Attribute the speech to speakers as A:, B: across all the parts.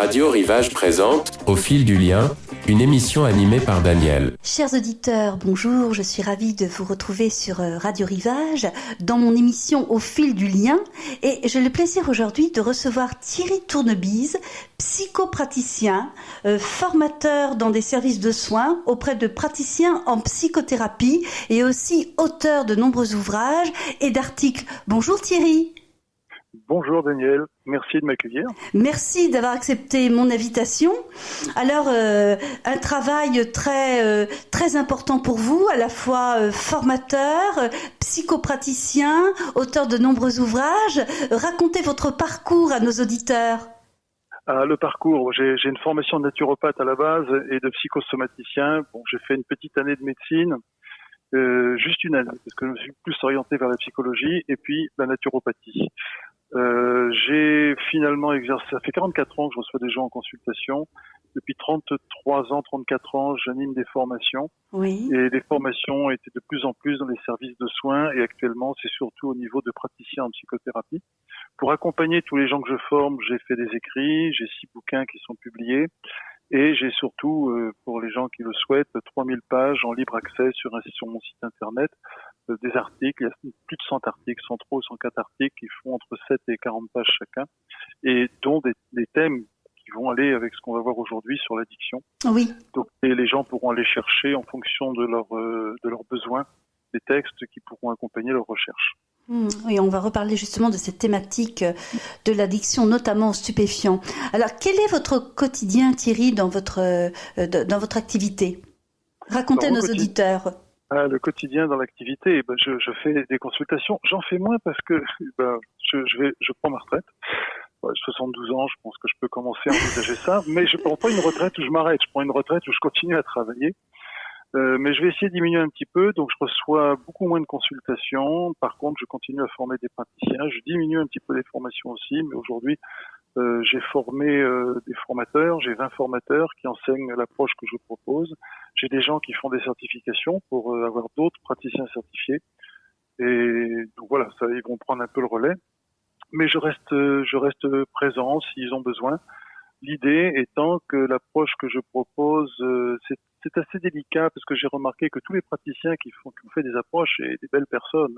A: Radio Rivage présente Au fil du lien, une émission animée par Daniel.
B: Chers auditeurs, bonjour, je suis ravie de vous retrouver sur Radio Rivage dans mon émission Au fil du lien et j'ai le plaisir aujourd'hui de recevoir Thierry Tournebise, psychopraticien, formateur dans des services de soins auprès de praticiens en psychothérapie et aussi auteur de nombreux ouvrages et d'articles. Bonjour Thierry.
C: Bonjour Daniel, merci de m'accueillir.
B: Merci d'avoir accepté mon invitation. Alors, un travail très important pour vous, à la fois formateur, psychopraticien, auteur de nombreux ouvrages. Racontez votre parcours à nos auditeurs.
C: Le parcours, j'ai une formation de naturopathe à la base et de psychosomaticien. Bon, j'ai fait une petite année de médecine, juste une année, parce que je me suis plus orienté vers la psychologie et puis la naturopathie. J'ai finalement exercé, ça fait 44 ans que je reçois des gens en consultation. Depuis 34 ans, j'anime des formations.
B: Oui.
C: Et les formations étaient de plus en plus dans les services de soins et actuellement, c'est surtout au niveau de praticiens en psychothérapie. Pour accompagner tous les gens que je forme, j'ai fait des écrits, j'ai 6 bouquins qui sont publiés et j'ai surtout, pour les gens qui le souhaitent, 3000 pages en libre accès sur mon site internet. Des articles, il y a plus de 100 articles, 103 ou 104 articles qui font entre 7 et 40 pages chacun, et dont des thèmes qui vont aller avec ce qu'on va voir aujourd'hui sur l'addiction.
B: Oui.
C: Donc, et les gens pourront aller chercher en fonction de leurs besoins, des textes qui pourront accompagner leur recherche.
B: Oui, on va reparler justement de cette thématique de l'addiction, notamment aux stupéfiants. Alors, quel est votre quotidien, Thierry, dans votre activité ? Racontez à nos auditeurs.
C: Le quotidien dans l'activité, je fais des consultations. J'en fais moins parce que je prends ma retraite. J'ai 72 ans, je pense que je peux commencer à envisager ça. Mais je prends pas une retraite où je m'arrête. Je prends une retraite où je continue à travailler. Mais je vais essayer de diminuer un petit peu. Donc, je reçois beaucoup moins de consultations. Par contre, je continue à former des praticiens. Je diminue un petit peu les formations aussi. Mais aujourd'hui, j'ai formé des formateurs, j'ai 20 formateurs qui enseignent l'approche que je propose. J'ai des gens qui font des certifications pour avoir d'autres praticiens certifiés. Et donc voilà, ça, ils vont prendre un peu le relais. Mais je reste présent s'ils ont besoin. L'idée étant que l'approche que je propose, c'est assez délicat parce que j'ai remarqué que tous les praticiens qui ont fait des approches et des belles personnes,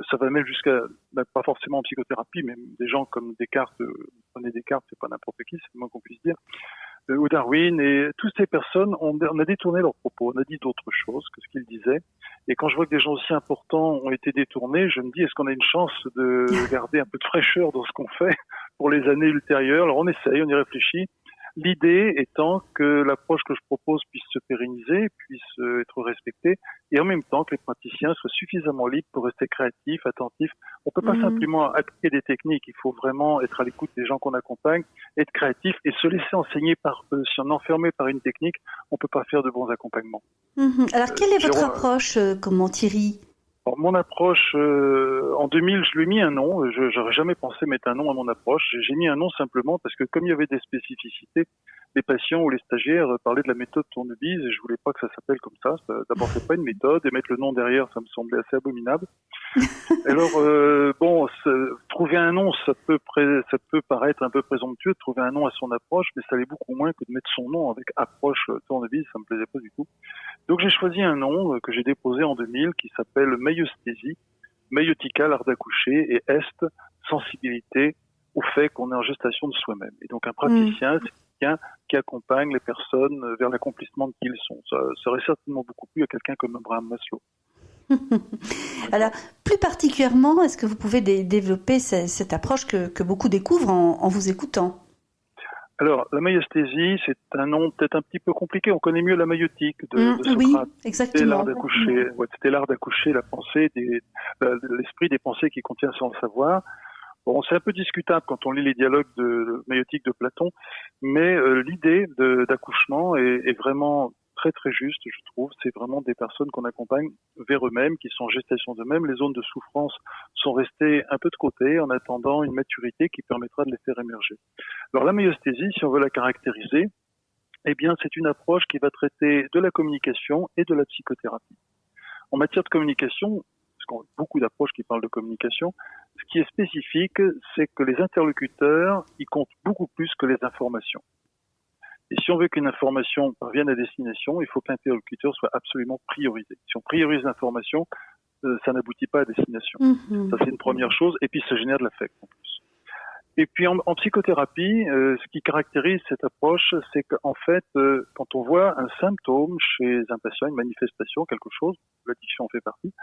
C: ça va même jusqu'à, pas forcément en psychothérapie, mais des gens comme Descartes, prenez Descartes, c'est pas n'importe qui, c'est le moins qu'on puisse dire, ou Darwin, et toutes ces personnes, on a détourné leurs propos, on a dit d'autres choses que ce qu'ils disaient. Et quand je vois que des gens aussi importants ont été détournés, je me dis, est-ce qu'on a une chance de garder un peu de fraîcheur dans ce qu'on fait pour les années ultérieures? Alors on essaye, on y réfléchit. L'idée étant que l'approche que je propose puisse se pérenniser, puisse être respectée, et en même temps que les praticiens soient suffisamment libres pour rester créatifs, attentifs. On peut pas simplement appliquer des techniques, il faut vraiment être à l'écoute des gens qu'on accompagne, être créatif et se laisser enseigner par eux. Si on est enfermé par une technique, on peut pas faire de bons accompagnements.
B: Alors, quelle est votre approche, Thierry ?
C: Alors, mon approche, en 2000, je lui ai mis un nom. J'aurais jamais pensé mettre un nom à mon approche. J'ai mis un nom simplement parce que comme il y avait des spécificités, les patients ou les stagiaires parlaient de la méthode Tournebise et je voulais pas que ça s'appelle comme ça. D'abord, c'est pas une méthode et mettre le nom derrière, ça me semblait assez abominable. Alors, trouver un nom, ça peut paraître un peu présomptueux de trouver un nom à son approche, mais ça l'est beaucoup moins que de mettre son nom avec approche Tournebise, ça me plaisait pas du tout. Donc j'ai choisi un nom que j'ai déposé en 2000 qui s'appelle Maïeusthésie, Maïeutica, l'art d'accoucher, et Est, sensibilité au fait qu'on est en gestation de soi-même. Et donc un praticien, c'est quelqu'un qui accompagne les personnes vers l'accomplissement de qui ils sont. Ça aurait certainement beaucoup plu à quelqu'un comme Abraham Maslow.
B: Alors, plus particulièrement, est-ce que vous pouvez développer cette approche que beaucoup découvrent en vous écoutant ?
C: Alors, la maïeusthésie, c'est un nom peut-être un petit peu compliqué. On connaît mieux la maïeutique de Socrate.
B: Oui, exactement.
C: C'était l'art d'accoucher, c'était l'art d'accoucher la pensée, l'esprit des pensées qui contient sans le savoir. Bon, c'est un peu discutable quand on lit les dialogues maïeutiques de Platon, mais l'idée d'accouchement est vraiment très très juste, je trouve. C'est vraiment des personnes qu'on accompagne vers eux-mêmes, qui sont en gestation d'eux-mêmes. Les zones de souffrance sont restées un peu de côté en attendant une maturité qui permettra de les faire émerger. Alors la maïeusthésie, si on veut la caractériser, eh bien c'est une approche qui va traiter de la communication et de la psychothérapie. En matière de communication, parce qu'on a beaucoup d'approches qui parlent de communication, ce qui est spécifique, c'est que les interlocuteurs, ils comptent beaucoup plus que les informations. Et si on veut qu'une information parvienne à destination, il faut que l'interlocuteur soit absolument priorisé. Si on priorise l'information, ça n'aboutit pas à destination. Ça, c'est une première chose. Et puis, ça génère de l'affect en plus. Et puis, en psychothérapie, ce qui caractérise cette approche, c'est qu'en fait, quand on voit un symptôme chez un patient, une manifestation, quelque chose, l'addiction en fait partie,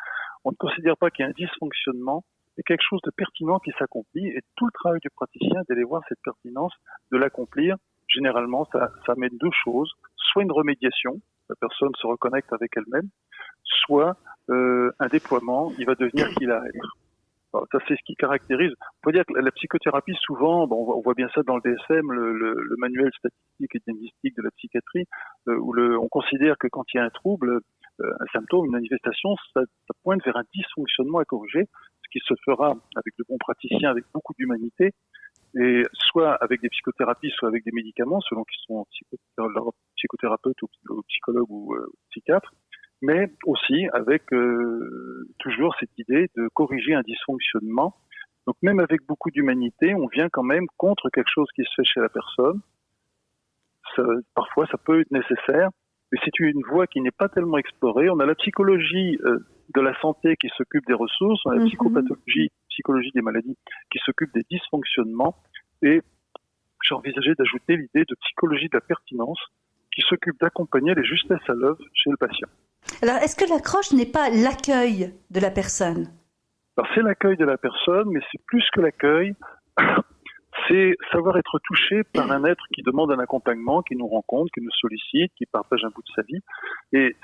C: on ne considère pas qu'il y a un dysfonctionnement, mais quelque chose de pertinent qui s'accomplit. Et tout le travail du praticien, d'aller voir cette pertinence, de l'accomplir, généralement, ça mène deux choses. Soit une remédiation, la personne se reconnecte avec elle-même, soit un déploiement, il va devenir qui il a à être. Alors, ça, c'est ce qui caractérise. On peut dire que la psychothérapie, souvent, on voit bien ça dans le DSM, le manuel statistique et diagnostic de la psychiatrie, où on considère que quand il y a un trouble, un symptôme, une manifestation, ça pointe vers un dysfonctionnement à corriger, ce qui se fera avec de bons praticiens, avec beaucoup d'humanité, et soit avec des psychothérapies, soit avec des médicaments, selon qu'ils sont psychothérapeutes ou psychologues ou psychiatres, mais aussi avec toujours cette idée de corriger un dysfonctionnement. Donc même avec beaucoup d'humanité, on vient quand même contre quelque chose qui se fait chez la personne. Parfois, ça peut être nécessaire, mais c'est une voie qui n'est pas tellement explorée. On a la psychologie de la santé qui s'occupe des ressources, on a la psychologie des maladies qui s'occupe des dysfonctionnements, et j'ai envisagé d'ajouter l'idée de psychologie de la pertinence qui s'occupe d'accompagner les justesses à l'œuvre chez le patient.
B: Alors, est-ce que l'accroche n'est pas l'accueil de la personne ?
C: Alors, c'est l'accueil de la personne, mais c'est plus que l'accueil. C'est savoir être touché par un être qui demande un accompagnement, qui nous rencontre, qui nous sollicite, qui partage un bout de sa vie. Et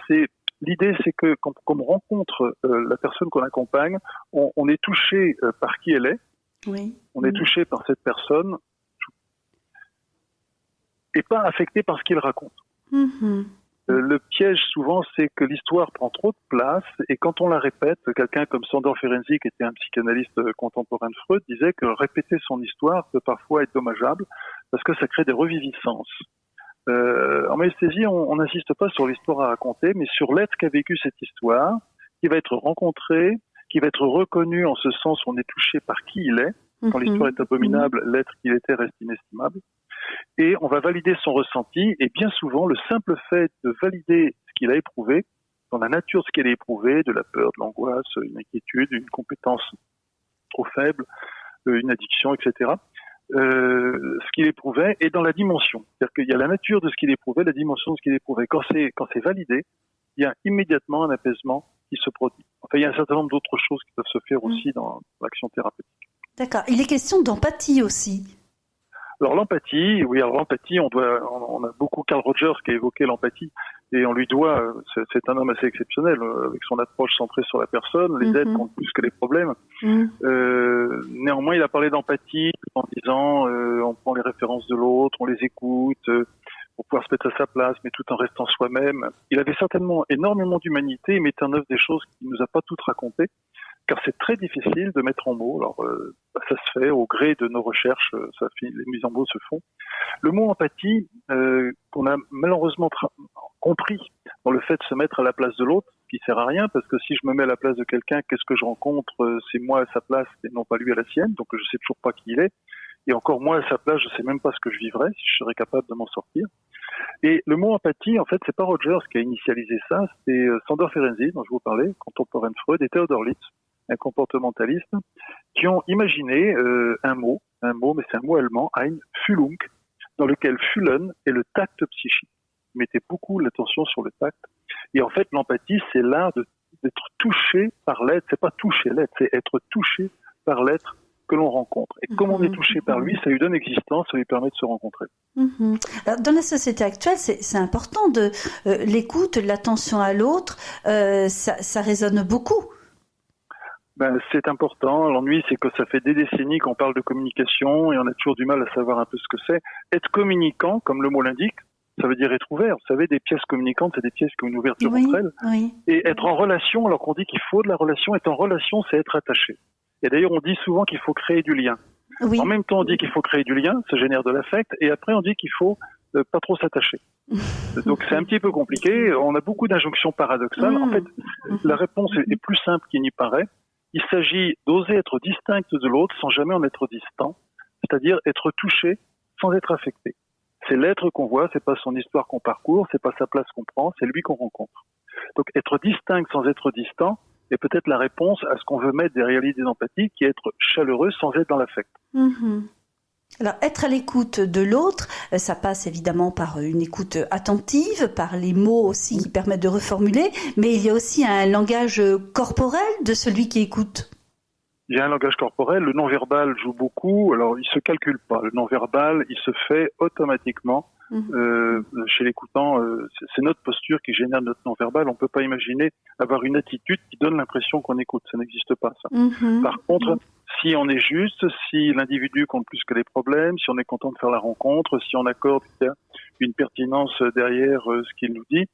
C: l'idée, c'est que quand on rencontre la personne qu'on accompagne, on est touché par qui elle est.
B: Oui.
C: On est touché par cette personne et pas affecté par ce qu'il raconte. Le piège, souvent, c'est que l'histoire prend trop de place, et quand on la répète, quelqu'un comme Sándor Ferenczi, qui était un psychanalyste contemporain de Freud, disait que répéter son histoire peut parfois être dommageable, parce que ça crée des reviviscences. En anesthésie, on n'insiste pas sur l'histoire à raconter, mais sur l'être qui a vécu cette histoire, qui va être rencontré, qui va être reconnu en ce sens où on est touché par qui il est. Quand l'histoire est abominable, l'être qu'il était reste inestimable. Et on va valider son ressenti, et bien souvent, le simple fait de valider ce qu'il a éprouvé, dans la nature de ce qu'il a éprouvé, de la peur, de l'angoisse, une inquiétude, une compétence trop faible, une addiction, etc., ce qu'il éprouvait est dans la dimension. C'est-à-dire qu'il y a la nature de ce qu'il éprouvait, la dimension de ce qu'il éprouvait. Quand c'est validé, il y a immédiatement un apaisement qui se produit. Enfin, il y a un certain nombre d'autres choses qui peuvent se faire aussi dans l'action thérapeutique.
B: D'accord. Il est question d'empathie aussi.
C: Alors l'empathie, on a beaucoup Carl Rogers qui a évoqué l'empathie, et on lui doit, c'est un homme assez exceptionnel, avec son approche centrée sur la personne, les aides comptent plus que les problèmes. Néanmoins, il a parlé d'empathie en disant, on prend les références de l'autre, on les écoute, pour pouvoir se mettre à sa place, mais tout en restant soi-même. Il avait certainement énormément d'humanité, il mettait en œuvre des choses qu'il nous a pas toutes racontées, car c'est très difficile de mettre en mots. Alors, ça se fait au gré de nos recherches, les mises en mots se font. Le mot empathie, qu'on a malheureusement compris dans le fait de se mettre à la place de l'autre, qui sert à rien, parce que si je me mets à la place de quelqu'un, qu'est-ce que je rencontre ? C'est moi à sa place et non pas lui à la sienne, donc je sais toujours pas qui il est. Et encore moi à sa place, je sais même pas ce que je vivrais, si je serais capable de m'en sortir. Et le mot empathie, en fait, c'est pas Rogers qui a initialisé ça, c'est Sándor Ferenczi, dont je vous parlais, contemporain de Freud, et Theodor Litz, un comportementaliste, qui ont imaginé un mot, mais c'est un mot allemand, ein Fühlung, dans lequel Fühlen est le tact psychique. Ils mettaient beaucoup l'attention sur le tact. Et en fait, l'empathie, c'est l'art d'être touché par l'être. C'est pas toucher l'être, c'est être touché par l'être que l'on rencontre. Et comme on est touché par lui, ça lui donne existence, ça lui permet de se rencontrer.
B: Alors, dans la société actuelle, c'est important de l'écoute, l'attention à l'autre, ça résonne beaucoup.
C: C'est important. L'ennui, c'est que ça fait des décennies qu'on parle de communication et on a toujours du mal à savoir un peu ce que c'est. Être communicant, comme le mot l'indique, ça veut dire être ouvert. Vous savez, des pièces communicantes, c'est des pièces qui ont une ouverture entre elles.
B: Oui.
C: Et être en relation, alors qu'on dit qu'il faut de la relation, être en relation, c'est être attaché. Et d'ailleurs, on dit souvent qu'il faut créer du lien.
B: Oui.
C: En même temps, on dit qu'il faut créer du lien, ça génère de l'affect, et après, on dit qu'il faut pas trop s'attacher. Donc, c'est un petit peu compliqué. On a beaucoup d'injonctions paradoxales. En fait, la réponse est plus simple qu'il n'y paraît. Il s'agit d'oser être distinct de l'autre sans jamais en être distant, c'est-à-dire être touché sans être affecté. C'est l'être qu'on voit, c'est pas son histoire qu'on parcourt, c'est pas sa place qu'on prend, c'est lui qu'on rencontre. Donc être distinct sans être distant est peut-être la réponse à ce qu'on veut mettre derrière l'idée d'empathie, qui est être chaleureux sans être dans l'affect.
B: Alors, être à l'écoute de l'autre, ça passe évidemment par une écoute attentive, par les mots aussi qui permettent de reformuler, mais il y a aussi un langage corporel de celui qui écoute.
C: Il y a un langage corporel, le non-verbal joue beaucoup, alors il se calcule pas. Le non-verbal, il se fait automatiquement chez l'écoutant. C'est notre posture qui génère notre non-verbal. On peut pas imaginer avoir une attitude qui donne l'impression qu'on écoute. Ça n'existe pas, ça. Par contre, si on est juste, si l'individu compte plus que les problèmes, si on est content de faire la rencontre, si on accorde qu'il y a une pertinence derrière ce qu'il nous dit,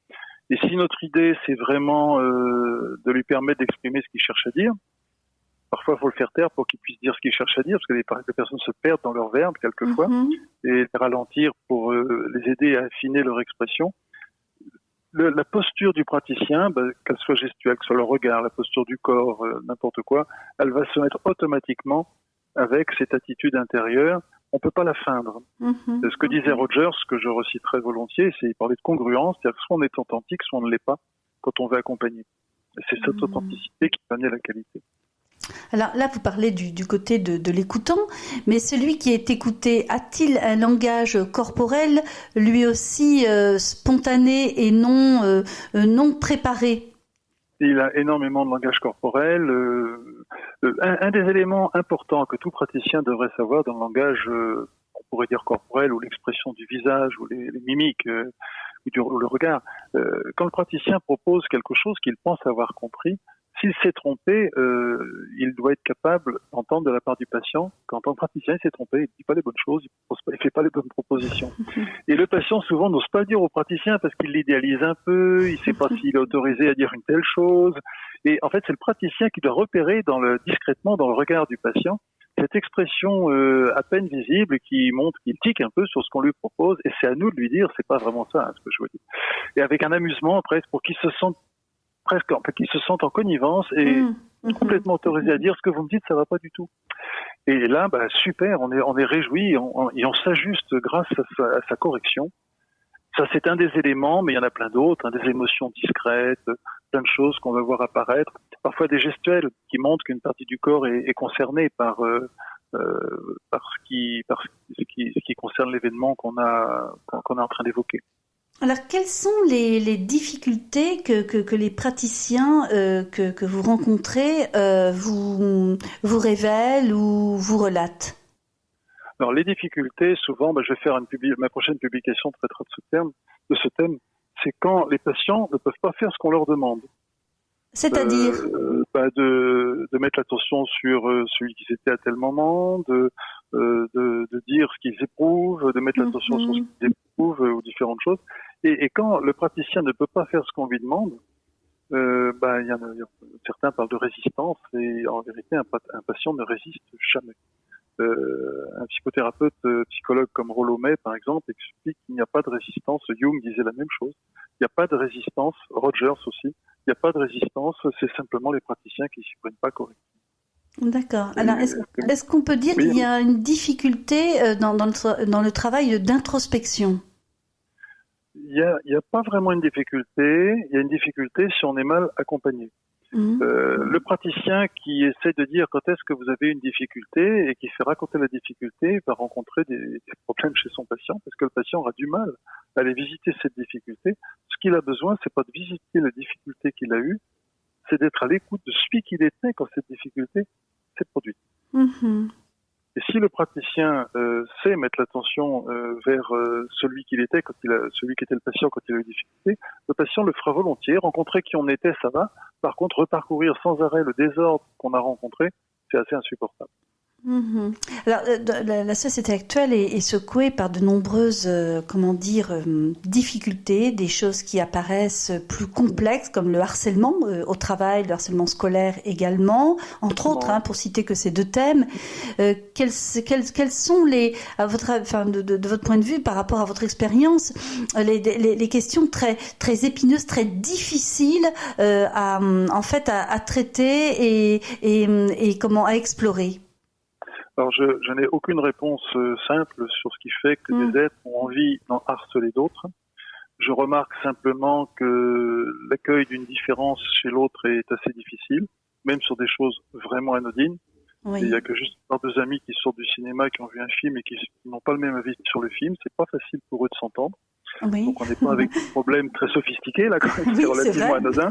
C: et si notre idée, c'est vraiment de lui permettre d'exprimer ce qu'il cherche à dire, parfois, il faut le faire taire pour qu'il puisse dire ce qu'il cherche à dire, parce que les personnes se perdent dans leur verbe quelquefois, et les ralentir pour les aider à affiner leur expression. La posture du praticien, qu'elle soit gestuelle, que ce soit le regard, la posture du corps, n'importe quoi, elle va se mettre automatiquement avec cette attitude intérieure. On peut pas la feindre. C'est ce que disait Rogers, ce que je recite très volontiers, c'est il parlait de congruence, c'est-à-dire que soit on est authentique, soit on ne l'est pas quand on veut accompagner. Et c'est cette authenticité qui va amener la qualité.
B: Alors là, vous parlez du côté de l'écoutant, mais celui qui est écouté, a-t-il un langage corporel, lui aussi spontané et non préparé ?
C: Il a énormément de langage corporel. Un des éléments importants que tout praticien devrait savoir dans le langage, on pourrait dire corporel, ou l'expression du visage, ou les mimiques, ou le regard, quand le praticien propose quelque chose qu'il pense avoir compris, s'il s'est trompé, il doit être capable d'entendre de la part du patient qu'en tant que praticien, il s'est trompé, il ne dit pas les bonnes choses, il ne fait pas les bonnes propositions. Et le patient, souvent, n'ose pas le dire au praticien parce qu'il l'idéalise un peu, il ne sait pas s'il est autorisé à dire une telle chose. Et en fait, c'est le praticien qui doit repérer discrètement dans le regard du patient cette expression à peine visible qui montre qu'il tique un peu sur ce qu'on lui propose. Et c'est à nous de lui dire, c'est pas vraiment ça, ce que je veux dire. Et avec un amusement, presque, pour qu'il se sente qu'ils se sentent en connivence et complètement autorisés à dire ce que vous me dites, ça va pas du tout. Et là, super, on est réjouis et on s'ajuste grâce à sa correction. Ça, c'est un des éléments, mais il y en a plein d'autres, des émotions discrètes, plein de choses qu'on va voir apparaître. Parfois des gestuels qui montrent qu'une partie du corps est concernée par ce qui concerne l'événement qu'on est en train d'évoquer.
B: Alors, quelles sont les difficultés que les praticiens que vous rencontrez vous révèlent ou vous relatent ?
C: Alors, les difficultés, souvent, je vais faire ma prochaine publication traitera de ce thème, c'est quand les patients ne peuvent pas faire ce qu'on leur demande.
B: C'est-à-dire
C: de mettre l'attention sur celui qui s'était à tel moment, de dire ce qu'ils éprouvent, de mettre l'attention sur ce qu'ils éprouvent ou différentes choses. Et quand le praticien ne peut pas faire ce qu'on lui demande, certains parlent de résistance et en vérité un patient ne résiste jamais. Un psychothérapeute, psychologue comme Rollo May, par exemple, explique qu'il n'y a pas de résistance. Jung disait la même chose. Il n'y a pas de résistance. Rogers aussi. Il n'y a pas de résistance. C'est simplement les praticiens qui ne s'y prennent pas correctement.
B: D'accord. Alors, est-ce qu'on peut dire qu'il y a une difficulté dans le travail d'introspection ?
C: Il y a pas vraiment une difficulté. Il y a une difficulté si on est mal accompagné. Le praticien qui essaie de dire quand est-ce que vous avez une difficulté et qui fait raconter la difficulté va rencontrer des problèmes chez son patient parce que le patient aura du mal à aller visiter cette difficulté. Ce qu'il a besoin, c'est pas de visiter la difficulté qu'il a eue, c'est d'être à l'écoute de celui qu'il était quand cette difficulté s'est produite. Et si le praticien sait mettre l'attention vers celui qu'il était celui qui était le patient quand il a eu des difficultés, le patient le fera volontiers. Rencontrer qui on était, ça va. Par contre, reparcourir sans arrêt le désordre qu'on a rencontré, c'est assez insupportable.
B: Mhm. Alors, la société actuelle est secouée par de nombreuses, difficultés, des choses qui apparaissent plus complexes, comme le harcèlement au travail, le harcèlement scolaire également, entre autres, pour citer que ces deux thèmes. Quels sont à de votre point de vue, par rapport à votre expérience, les questions très, très épineuses, très difficiles à traiter et comment à explorer?
C: Alors, je n'ai aucune réponse simple sur ce qui fait que des êtres ont envie d'en harceler d'autres. Je remarque simplement que l'accueil d'une différence chez l'autre est assez difficile, même sur des choses vraiment anodines.
B: Oui.
C: Il y a que juste deux amis qui sortent du cinéma, qui ont vu un film et qui n'ont pas le même avis sur le film. C'est pas facile pour eux de s'entendre.
B: Oui.
C: Donc on n'est pas avec des problèmes très sophistiqués, là, quand même,
B: Oui,
C: c'est relativement anodin.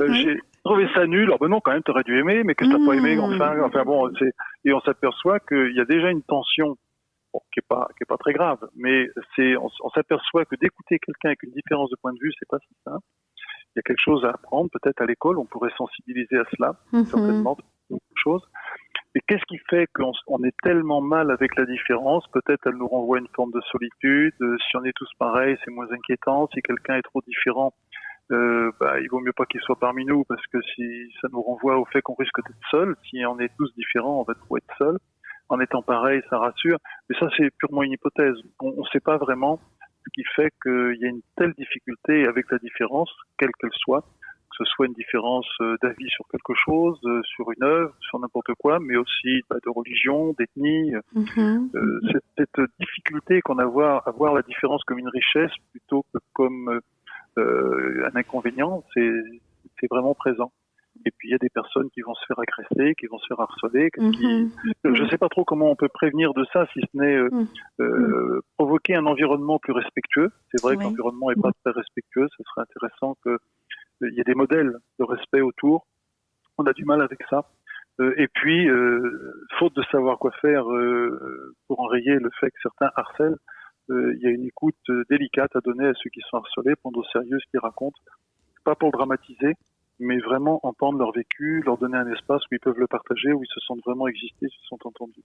B: Oui.
C: J'ai trouvé ça nul. Alors ben non, quand même, t'aurais dû aimer, mais que t'as pas aimé, enfin bon, et on s'aperçoit qu'il y a déjà une tension, qui est pas très grave, mais on s'aperçoit que d'écouter quelqu'un avec une différence de point de vue, c'est pas si simple. Il y a quelque chose à apprendre, peut-être à l'école, on pourrait sensibiliser à cela, certainement, quelque chose. Et qu'est-ce qui fait qu'on est tellement mal avec la différence? Peut-être elle nous renvoie une forme de solitude. Si on est tous pareils, c'est moins inquiétant. Si quelqu'un est trop différent, il vaut mieux pas qu'il soit parmi nous, parce que si ça nous renvoie au fait qu'on risque d'être seul. Si on est tous différents, on va trop être seul. En étant pareil, ça rassure. Mais ça, c'est purement une hypothèse. On ne sait pas vraiment ce qui fait qu'il y a une telle difficulté avec la différence, quelle qu'elle soit. Que ce soit une différence d'avis sur quelque chose, sur une œuvre, sur n'importe quoi, mais aussi de religion, d'ethnie. Cette difficulté qu'on a à voir la différence comme une richesse plutôt que comme un inconvénient, c'est vraiment présent. Et puis il y a des personnes qui vont se faire agresser, qui vont se faire harceler. Je ne sais pas trop comment on peut prévenir de ça, si ce n'est provoquer un environnement plus respectueux. C'est vrai que l'environnement n'est pas très respectueux. Ce serait intéressant il y a des modèles de respect autour. On a du mal avec ça. Et puis, faute de savoir quoi faire pour enrayer le fait que certains harcèlent, il y a une écoute délicate à donner à ceux qui sont harcelés, prendre au sérieux ce qu'ils racontent, pas pour le dramatiser, mais vraiment entendre leur vécu, leur donner un espace où ils peuvent le partager, où ils se sentent vraiment exister, se sentent entendus.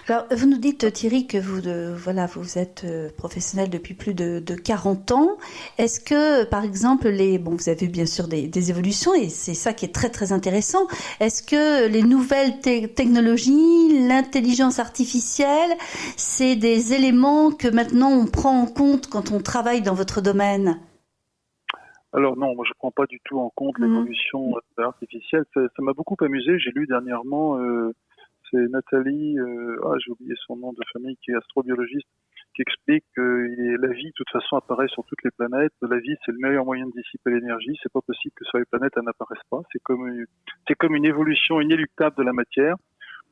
B: Alors, vous nous dites, Thierry, que vous êtes professionnel depuis plus de 40 ans. Est-ce que, par exemple, vous avez bien sûr des évolutions, et c'est ça qui est très, très intéressant. Est-ce que les nouvelles technologies, l'intelligence artificielle, c'est des éléments que maintenant on prend en compte quand on travaille dans votre domaine?
C: Alors non, moi je prends pas du tout en compte l'évolution artificielle. Ça m'a beaucoup amusé. J'ai lu dernièrement... c'est Nathalie, j'ai oublié son nom de famille, qui est astrobiologiste, qui explique que la vie, de toute façon, apparaît sur toutes les planètes. La vie, c'est le meilleur moyen de dissiper l'énergie. C'est pas possible que sur les planètes, elle n'apparaisse pas. C'est comme une évolution inéluctable de la matière.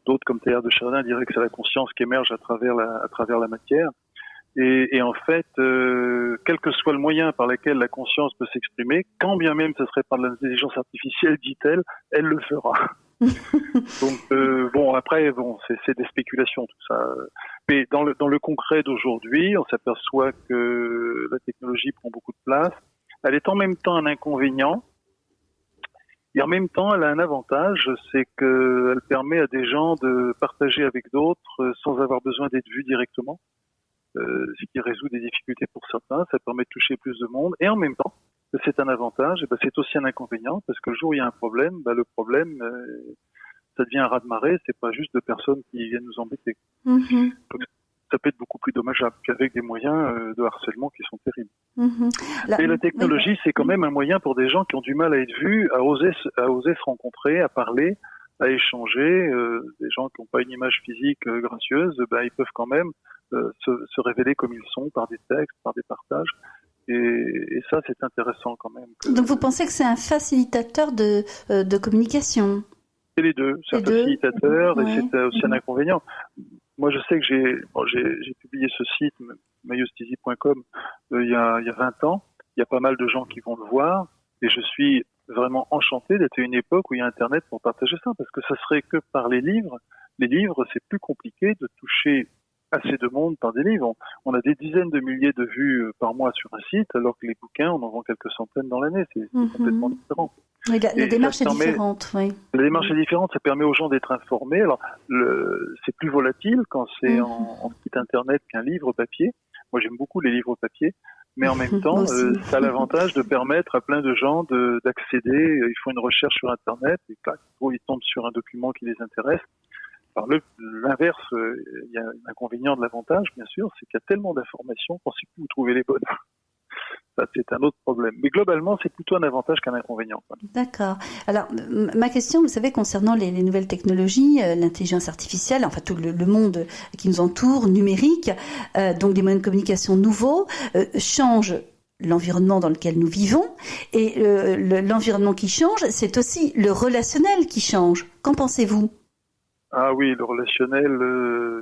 C: D'autres, comme Teilhard de Chardin, diraient que c'est la conscience qui émerge à travers la matière. Et en fait, quel que soit le moyen par lequel la conscience peut s'exprimer, quand bien même ce serait par l'intelligence artificielle, dit-elle, elle le fera. Donc après c'est des spéculations tout ça. Mais dans le concret d'aujourd'hui, on s'aperçoit que la technologie prend beaucoup de place. Elle est en même temps un inconvénient et en même temps elle a un avantage, c'est qu'elle permet à des gens de partager avec d'autres sans avoir besoin d'être vus directement. Ce qui résout des difficultés pour certains, ça permet de toucher plus de monde, et en même temps, c'est un avantage, et c'est aussi un inconvénient, parce que le jour où il y a un problème, le problème, ça devient un raz-de-marée, c'est pas juste de personnes qui viennent nous embêter. Donc, ça peut être beaucoup plus dommageable qu'avec des moyens de harcèlement qui sont terribles. Et la technologie, c'est quand même un moyen pour des gens qui ont du mal à être vus, à oser se rencontrer, à parler, à échanger. Des gens qui n'ont pas une image physique gracieuse, ils peuvent quand même se révéler comme ils sont par des textes, par des partages. Et ça, c'est intéressant quand même.
B: Donc vous pensez que c'est un facilitateur de communication?
C: C'est les deux. C'est un facilitateur et c'est aussi un inconvénient. Moi, je sais que j'ai publié ce site, mayustizi.com, il y a 20 ans. Il y a pas mal de gens qui vont le voir. Et je suis vraiment enchanté d'être à une époque où il y a Internet pour partager ça. Parce que ça serait que par les livres. Les livres, c'est plus compliqué de toucher assez de monde par des livres. On a des dizaines de milliers de vues par mois sur un site, alors que les bouquins, on en vend quelques centaines dans l'année. C'est complètement différent.
B: Oui, la
C: Et
B: démarche
C: ça
B: est
C: permet,
B: différente, oui.
C: la démarche est différente, ça permet aux gens d'être informés. Alors, c'est plus volatile quand c'est en site internet qu'un livre papier. Moi, j'aime beaucoup les livres papier, mais en même
B: Moi
C: temps,
B: aussi.
C: ça a l'avantage de permettre à plein de gens d'accéder. Ils font une recherche sur internet et clac, ils tombent sur un document qui les intéresse. Alors l'inverse, il y a un inconvénient de l'avantage, bien sûr, c'est qu'il y a tellement d'informations qu'on ne sait plus où trouver les bonnes. Ça, c'est un autre problème. Mais globalement, c'est plutôt un avantage qu'un inconvénient.
B: D'accord. Alors, ma question, vous savez, concernant les nouvelles technologies, l'intelligence artificielle, enfin tout le monde qui nous entoure, numérique, donc des moyens de communication nouveaux, change l'environnement dans lequel nous vivons. Et l'environnement qui change, c'est aussi le relationnel qui change. Qu'en pensez-vous ?
C: Ah oui, le relationnel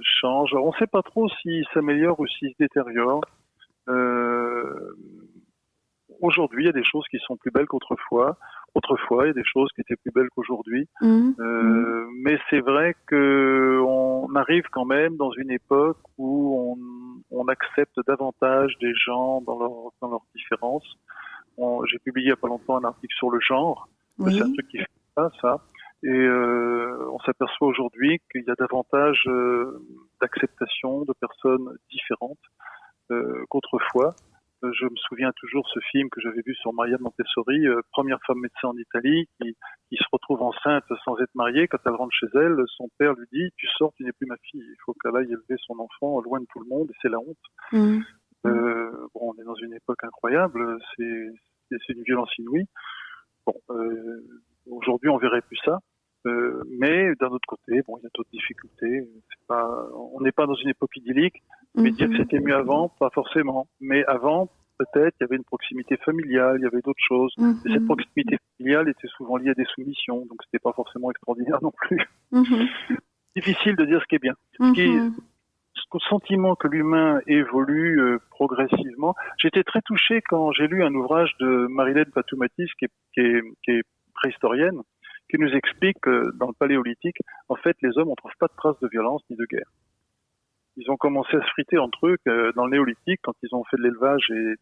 C: change. Alors, on ne sait pas trop s'il s'améliore ou s'il se détériore. Aujourd'hui, il y a des choses qui sont plus belles qu'autrefois. Autrefois, il y a des choses qui étaient plus belles qu'aujourd'hui. Mais c'est vrai qu'on arrive quand même dans une époque où on accepte davantage des gens dans leurs différences. J'ai publié il n'y a pas longtemps un article sur le genre.
B: Oui.
C: C'est un truc qui fait pas ça. Et on s'aperçoit aujourd'hui qu'il y a davantage d'acceptation de personnes différentes qu'autrefois. Je me souviens toujours ce film que j'avais vu sur Maria Montessori, première femme médecin en Italie, qui se retrouve enceinte sans être mariée. Quand elle rentre chez elle, son père lui dit « Tu sors, tu n'es plus ma fille. Il faut qu'elle aille élever son enfant loin de tout le monde, et c'est la honte. On est dans une époque incroyable, c'est une violence inouïe. Bon, aujourd'hui, on verrait plus ça. Mais d'un autre côté, il y a d'autres difficultés. On n'est pas dans une époque idyllique. Mais dire que c'était mieux avant, pas forcément. Mais avant, peut-être, il y avait une proximité familiale, il y avait d'autres choses. Et cette proximité familiale était souvent liée à des soumissions, donc c'était pas forcément extraordinaire non plus. Difficile de dire ce qui est bien. Ce sentiment que l'humain évolue progressivement. J'étais très touché quand j'ai lu un ouvrage de Marilène Patoumatis, qui est préhistorienne, qui nous explique que dans le Paléolithique, en fait, les hommes, on trouve pas de traces de violence ni de guerre. Ils ont commencé à se friter entre eux dans le Néolithique, quand ils ont fait de l'élevage et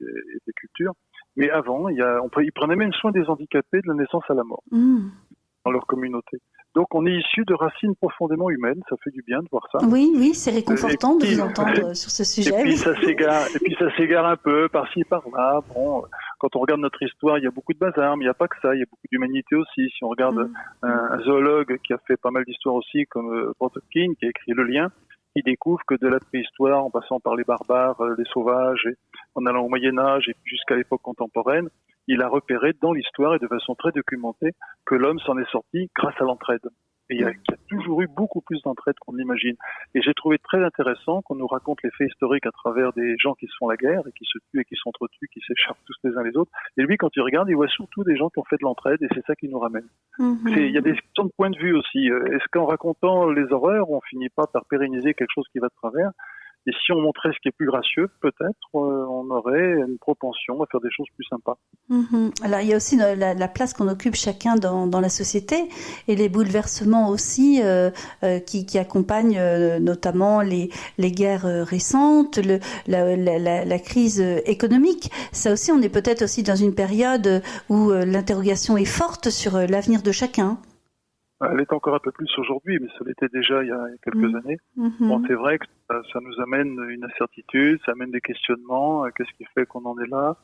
C: des cultures. Mais avant, ils prenaient même soin des handicapés de la naissance à la mort dans leur communauté. Donc on est issu de racines profondément humaines, ça fait du bien de voir ça.
B: Oui, c'est réconfortant de vous entendre sur ce sujet.
C: Et puis ça s'égare un peu par-ci par-là. Bon, quand on regarde notre histoire, il y a beaucoup de bazar, mais il n'y a pas que ça, il y a beaucoup d'humanité aussi. Si on regarde un zoologue qui a fait pas mal d'histoires aussi, comme Kropotkin, qui a écrit Le Lien, il découvre que de la préhistoire, en passant par les barbares, les sauvages, et en allant au Moyen-Âge et jusqu'à l'époque contemporaine, il a repéré dans l'histoire et de façon très documentée que l'homme s'en est sorti grâce à l'entraide. Et il y a toujours eu beaucoup plus d'entraide qu'on l'imagine. Et j'ai trouvé très intéressant qu'on nous raconte les faits historiques à travers des gens qui se font la guerre et qui se tuent et qui s'entretuent, qui s'échappent tous les uns les autres. Et lui, quand il regarde, il voit surtout des gens qui ont fait de l'entraide et c'est ça qui nous ramène. Il y a des questions de point de vue aussi. Est-ce qu'en racontant les horreurs, on finit pas par pérenniser quelque chose qui va de travers ? Et si on montrait ce qui est plus gracieux, peut-être on aurait une propension à faire des choses plus sympas.
B: Alors il y a aussi la place qu'on occupe chacun dans la société et les bouleversements aussi qui accompagnent notamment les guerres récentes, la crise économique. Ça aussi, on est peut-être aussi dans une période où l'interrogation est forte sur l'avenir de chacun.
C: Elle est encore un peu plus aujourd'hui, mais ça l'était déjà il y a quelques années. Bon, c'est vrai que ça nous amène une incertitude, ça amène des questionnements. Qu'est-ce qui fait qu'on en est là ?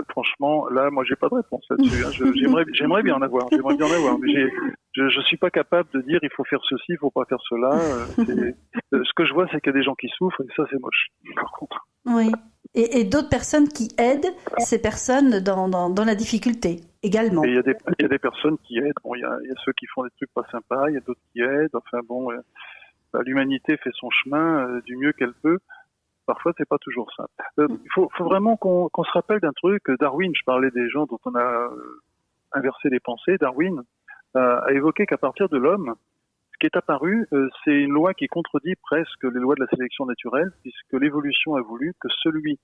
C: Franchement, là, moi, j'ai pas de réponse là-dessus. Hein. J'aimerais bien en avoir. Mais je suis pas capable de dire il faut faire ceci, il faut pas faire cela. Ce que je vois, c'est qu'il y a des gens qui souffrent et ça, c'est moche. Par contre.
B: Oui. Et d'autres personnes qui aident ces personnes dans la difficulté également.
C: Et il y a des personnes qui aident. Bon, il y a ceux qui font des trucs pas sympas, il y a d'autres qui aident. Enfin bon, l'humanité fait son chemin du mieux qu'elle peut. Parfois, c'est pas toujours simple. Il faut vraiment qu'on se rappelle d'un truc. Darwin, je parlais des gens dont on a inversé les pensées. Darwin a évoqué qu'à partir de l'homme, ce qui est apparu, c'est une loi qui contredit presque les lois de la sélection naturelle, puisque l'évolution a voulu que celui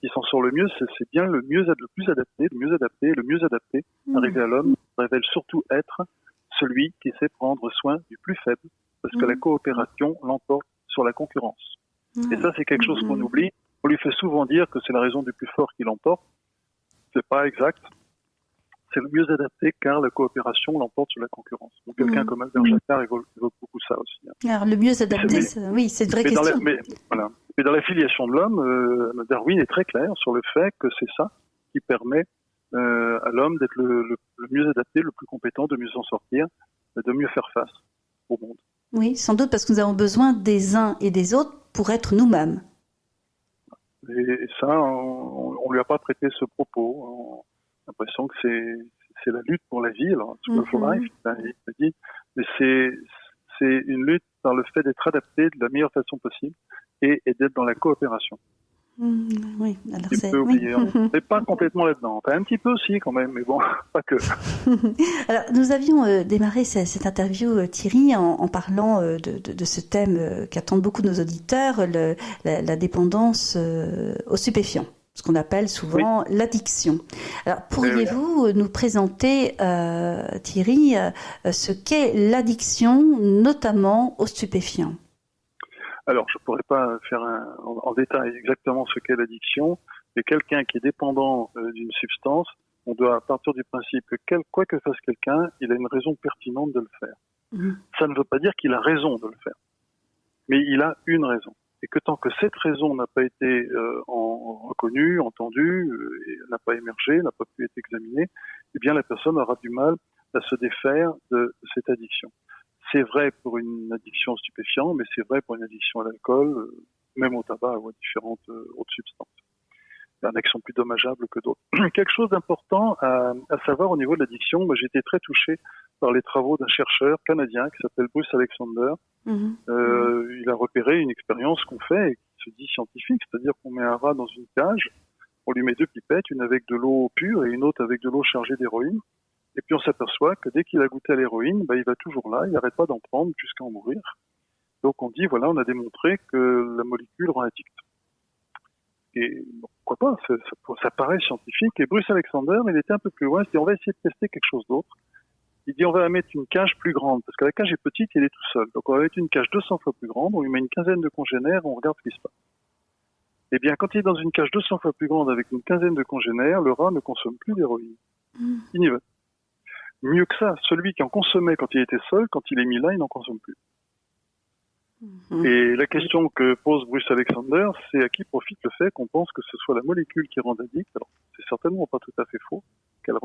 C: qui s'en sort le mieux, c'est bien le plus adapté, le mieux adapté, arrivé à l'homme, révèle surtout être celui qui sait prendre soin du plus faible, parce que la coopération l'emporte sur la concurrence. Et ça, c'est quelque chose qu'on oublie. On lui fait souvent dire que c'est la raison du plus fort qui l'emporte. C'est pas exact. c'est le mieux adapté car la coopération l'emporte sur la concurrence. Donc quelqu'un comme Albert Jacquard évoque beaucoup ça aussi.
B: Alors, le mieux adapté, oui, c'est une vraie question.
C: Mais dans la filiation de l'homme, Darwin est très clair sur le fait que c'est ça qui permet à l'homme d'être le mieux adapté, le plus compétent, de mieux s'en sortir, de mieux faire face au monde.
B: Oui, sans doute parce que nous avons besoin des uns et des autres pour être nous-mêmes.
C: Et ça, on lui a pas prêté ce propos. On a l'impression que c'est la lutte pour la vie, alors, for life, il a dit, mais c'est une lutte dans le fait d'être adapté de la meilleure façon possible et d'être dans la coopération.
B: Oui, alors
C: c'est... oublié, on n'est pas complètement là-dedans. Enfin, un petit peu aussi quand même, mais bon, pas que.
B: Alors, nous avions démarré cette interview, Thierry, en parlant de ce thème qu'attendent beaucoup de nos auditeurs, la dépendance aux stupéfiants, ce qu'on appelle souvent l'addiction. Alors, pourriez-vous nous présenter, Thierry, ce qu'est l'addiction, notamment aux stupéfiants ?
C: Alors, je ne pourrais pas faire en détail exactement ce qu'est l'addiction, mais quelqu'un qui est dépendant d'une substance, on doit partir du principe que quoi que fasse quelqu'un, il a une raison pertinente de le faire. Ça ne veut pas dire qu'il a raison de le faire, mais il a une raison. Et que tant que cette raison n'a pas été reconnue, entendue, et n'a pas émergé, n'a pas pu être examinée, eh bien la personne aura du mal à se défaire de cette addiction. C'est vrai pour une addiction aux stupéfiants, mais c'est vrai pour une addiction à l'alcool, même au tabac ou à différentes autres substances. Il y en a qui sont plus dommageables que d'autres. Quelque chose d'important à savoir au niveau de l'addiction, moi j'ai été très touché par les travaux d'un chercheur canadien qui s'appelle Bruce Alexander. Il a repéré une expérience qu'on fait et qui se dit scientifique, c'est-à-dire qu'on met un rat dans une cage, on lui met 2 pipettes, une avec de l'eau pure et une autre avec de l'eau chargée d'héroïne. Et puis on s'aperçoit que dès qu'il a goûté à l'héroïne, il va toujours là, il n'arrête pas d'en prendre jusqu'à en mourir. Donc on dit, voilà, on a démontré que la molécule rend addict. Et pourquoi pas, ça paraît scientifique. Et Bruce Alexander, il était un peu plus loin, il dit, on va essayer de tester quelque chose d'autre. Il dit, on va mettre une cage plus grande, parce que la cage est petite, il est tout seul. Donc on va mettre une cage 200 fois plus grande, on lui met une quinzaine de congénères, on regarde ce qui se passe. Eh bien, quand il est dans une cage 200 fois plus grande avec une quinzaine de congénères, le rat ne consomme plus d'héroïne. Il n'y va. Mieux que ça, celui qui en consommait quand il était seul, quand il est mis là, il n'en consomme plus. Et la question que pose Bruce Alexander, c'est à qui profite le fait qu'on pense que ce soit la molécule qui rend addict. Alors, c'est certainement pas tout à fait faux, qu'elle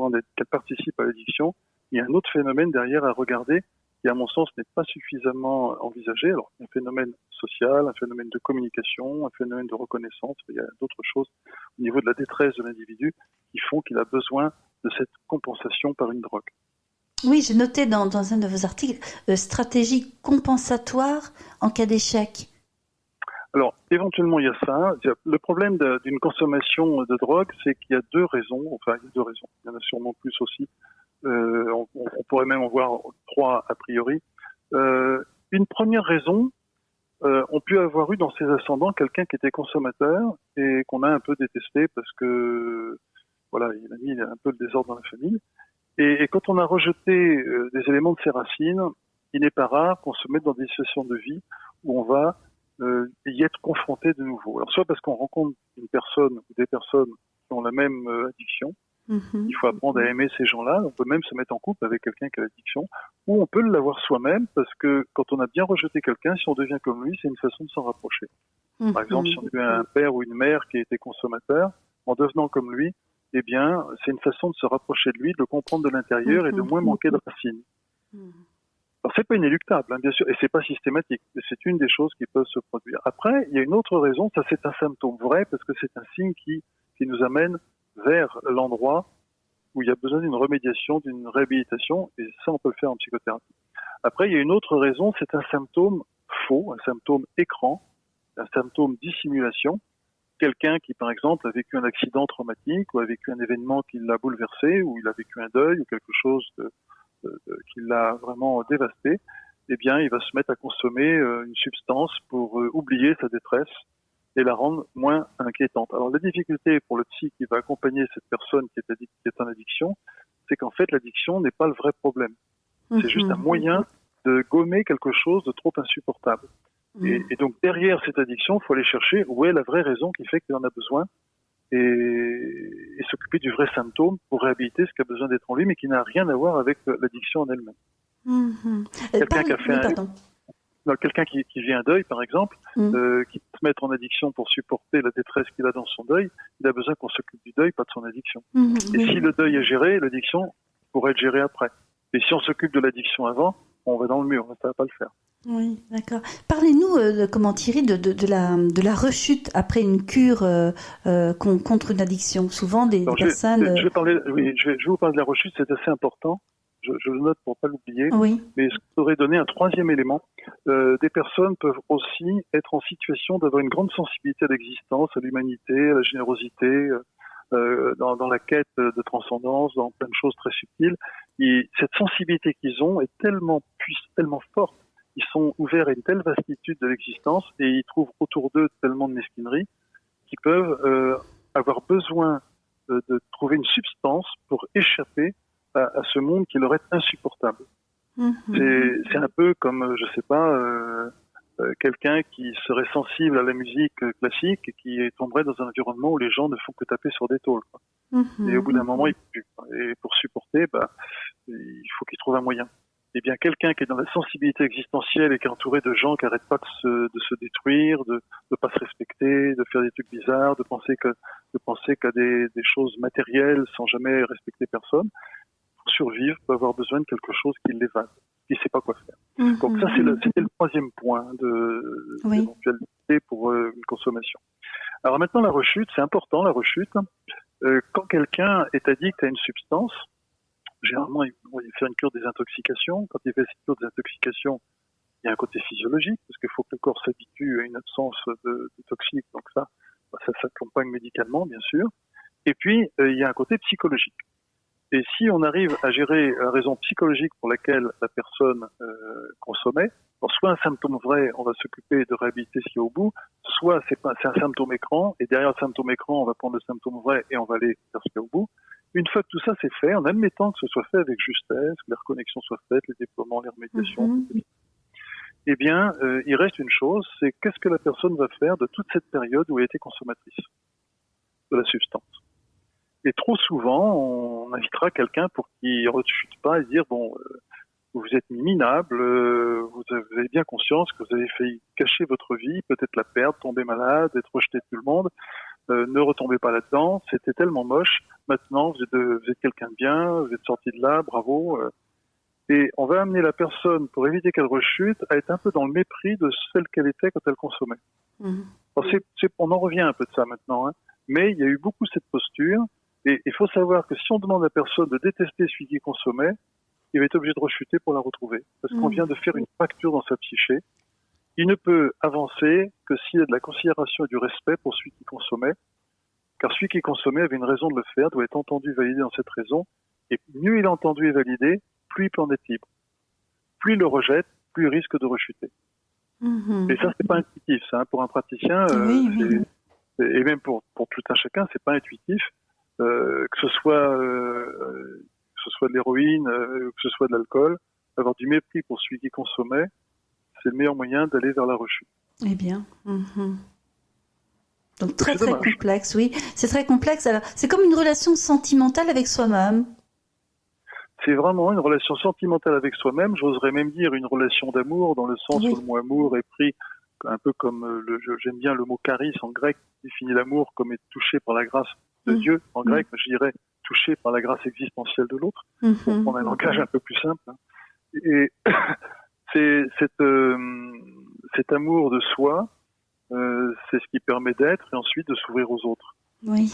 C: participe à l'addiction. Il y a un autre phénomène derrière à regarder, qui à mon sens n'est pas suffisamment envisagé. Alors, il y a un phénomène social, un phénomène de communication, un phénomène de reconnaissance, il y a d'autres choses au niveau de la détresse de l'individu qui font qu'il a besoin de cette compensation par une drogue.
B: Oui, j'ai noté dans un de vos articles, stratégie compensatoire en cas d'échec.
C: Alors, éventuellement, il y a ça. Le problème d'une consommation de drogue, c'est qu'il y a 2 raisons. Enfin, il y a 2 raisons. Il y en a sûrement plus aussi. On pourrait même en voir 3 a priori. Une première raison, on peut avoir eu dans ses ascendants quelqu'un qui était consommateur et qu'on a un peu détesté parce que, voilà, il a mis un peu le désordre dans la famille. Et quand on a rejeté des éléments de ses racines, il n'est pas rare qu'on se mette dans des situations de vie où on va y être confronté de nouveau. Alors soit parce qu'on rencontre une personne ou des personnes qui ont la même addiction, il faut apprendre à aimer ces gens-là, on peut même se mettre en couple avec quelqu'un qui a l'addiction, ou on peut l'avoir soi-même parce que quand on a bien rejeté quelqu'un, si on devient comme lui, c'est une façon de s'en rapprocher. Par exemple, si on a eu un père ou une mère qui était consommateur, en devenant comme lui, eh bien, c'est une façon de se rapprocher de lui, de le comprendre de l'intérieur et de moins manquer de racines. Alors, c'est pas inéluctable, hein, bien sûr, et c'est pas systématique, mais c'est une des choses qui peuvent se produire. Après, il y a une autre raison, ça c'est un symptôme vrai, parce que c'est un signe qui nous amène vers l'endroit où il y a besoin d'une remédiation, d'une réhabilitation, et ça on peut le faire en psychothérapie. Après, il y a une autre raison, c'est un symptôme faux, un symptôme écran, un symptôme dissimulation. Quelqu'un qui, par exemple, a vécu un accident traumatique ou a vécu un événement qui l'a bouleversé ou il a vécu un deuil ou quelque chose qui l'a vraiment dévasté, eh bien, il va se mettre à consommer une substance pour oublier sa détresse et la rendre moins inquiétante. Alors, la difficulté pour le psy qui va accompagner cette personne qui est en addiction, c'est qu'en fait, l'addiction n'est pas le vrai problème. C'est juste un moyen de gommer quelque chose de trop insupportable. Et donc derrière cette addiction, il faut aller chercher où est la vraie raison qui fait qu'il en a besoin et s'occuper du vrai symptôme pour réhabiliter ce qui a besoin d'être en lui, mais qui n'a rien à voir avec l'addiction en elle-même. Quelqu'un qui a fait quelqu'un qui vit un deuil, par exemple, qui peut se mettre en addiction pour supporter la détresse qu'il a dans son deuil, il a besoin qu'on s'occupe du deuil, pas de son addiction. Et si le deuil est géré, l'addiction pourrait être gérée après. Et si on s'occupe de l'addiction avant, on va dans le mur, ça va pas le faire.
B: Oui, d'accord. Parlez-nous, Thierry, de la rechute après une cure contre une addiction. Souvent, des personnes...
C: Je vais vous parler de la rechute, c'est assez important. Je le note pour pas l'oublier.
B: Oui.
C: Mais ce pourrait donner un troisième élément. Des personnes peuvent aussi être en situation d'avoir une grande sensibilité à l'existence, à l'humanité, à la générosité, dans la quête de transcendance, dans plein de choses très subtiles. Et cette sensibilité qu'ils ont est tellement forte. Ils sont ouverts à une telle vastitude de l'existence et ils trouvent autour d'eux tellement de mesquinerie qu'ils peuvent avoir besoin de trouver une substance pour échapper à ce monde qui leur est insupportable. C'est un peu comme, je sais pas, quelqu'un qui serait sensible à la musique classique et qui tomberait dans un environnement où les gens ne font que taper sur des tôles. Et au bout d'un moment, il peut plus. Et pour supporter, il faut qu'il trouve un moyen. Eh bien, quelqu'un qui est dans la sensibilité existentielle et qui est entouré de gens qui n'arrêtent pas de se détruire, de pas se respecter, de faire des trucs bizarres, de penser qu'à des choses matérielles sans jamais respecter personne, pour survivre, peut avoir besoin de quelque chose qui l'évade, qui ne sait pas quoi faire. Donc ça, c'était le troisième point d'éventualité pour une consommation. Alors maintenant, la rechute, c'est important, la rechute. Quand quelqu'un est addict à une substance, généralement, il fait une cure des intoxications. Quand il fait cette cure des intoxications, il y a un côté physiologique, parce qu'il faut que le corps s'habitue à une absence de toxiques. Donc ça s'accompagne médicalement, bien sûr. Et puis, il y a un côté psychologique. Et si on arrive à gérer la raison psychologique pour laquelle la personne consommait, alors soit un symptôme vrai, on va s'occuper de réhabiliter ce qu'il y a au bout, soit c'est un symptôme écran, et derrière le symptôme écran, on va prendre le symptôme vrai et on va aller faire ce qu'il y a au bout. Une fois que tout ça c'est fait, en admettant que ce soit fait avec justesse, que les reconnexions soient faites, les déploiements, les remédiations, eh bien, il reste une chose, c'est qu'est-ce que la personne va faire de toute cette période où elle était consommatrice de la substance. Et trop souvent, on invitera quelqu'un pour qu'il ne rechute pas et dire, vous êtes minable, vous avez bien conscience que vous avez failli cacher votre vie, peut-être la perdre, tomber malade, être rejeté de tout le monde. Ne retombez pas là-dedans, c'était tellement moche. Maintenant, vous êtes quelqu'un de bien, vous êtes sorti de là, bravo. Et on va amener la personne, pour éviter qu'elle rechute, à être un peu dans le mépris de celle qu'elle était quand elle consommait. Alors on en revient un peu de ça maintenant, mais il y a eu beaucoup cette posture. Et il faut savoir que si on demande à la personne de détester celui qui consommait, il va être obligé de rechuter pour la retrouver. Parce qu'on vient de faire une fracture dans sa psyché. Il ne peut avancer que s'il y a de la considération et du respect pour celui qui consommait. Car celui qui consommait avait une raison de le faire, doit être entendu et validé dans cette raison. Et mieux il est entendu et validé, plus il peut en être libre. Plus il le rejette, plus il risque de rechuter. Et ça, c'est pas intuitif. Ça, pour un praticien, et même pour tout un chacun, c'est pas intuitif. Que ce soit de l'héroïne, que ce soit de l'alcool, avoir du mépris pour celui qui consommait, c'est le meilleur moyen d'aller vers la rechute.
B: Eh bien. Donc très complexe, oui. C'est très complexe. Alors, c'est comme une relation sentimentale avec soi-même.
C: C'est vraiment une relation sentimentale avec soi-même. J'oserais même dire une relation d'amour, dans le sens où le mot amour est pris un peu comme j'aime bien le mot charis en grec, qui définit l'amour comme être touché par la grâce de Dieu. En grec, je dirais touché par la grâce existentielle de l'autre. Pour prendre un langage un peu plus simple. Et c'est cet amour de soi, c'est ce qui permet d'être et ensuite de s'ouvrir aux autres.
B: Oui.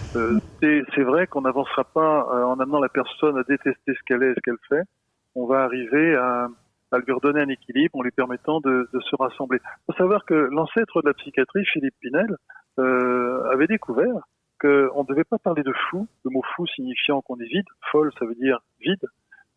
C: C'est vrai qu'on n'avancera pas en amenant la personne à détester ce qu'elle est et ce qu'elle fait. On va arriver à lui redonner un équilibre en lui permettant de se rassembler. Il faut savoir que l'ancêtre de la psychiatrie, Philippe Pinel, avait découvert qu'on ne devait pas parler de fou, le mot fou signifiant qu'on est vide, folle ça veut dire vide,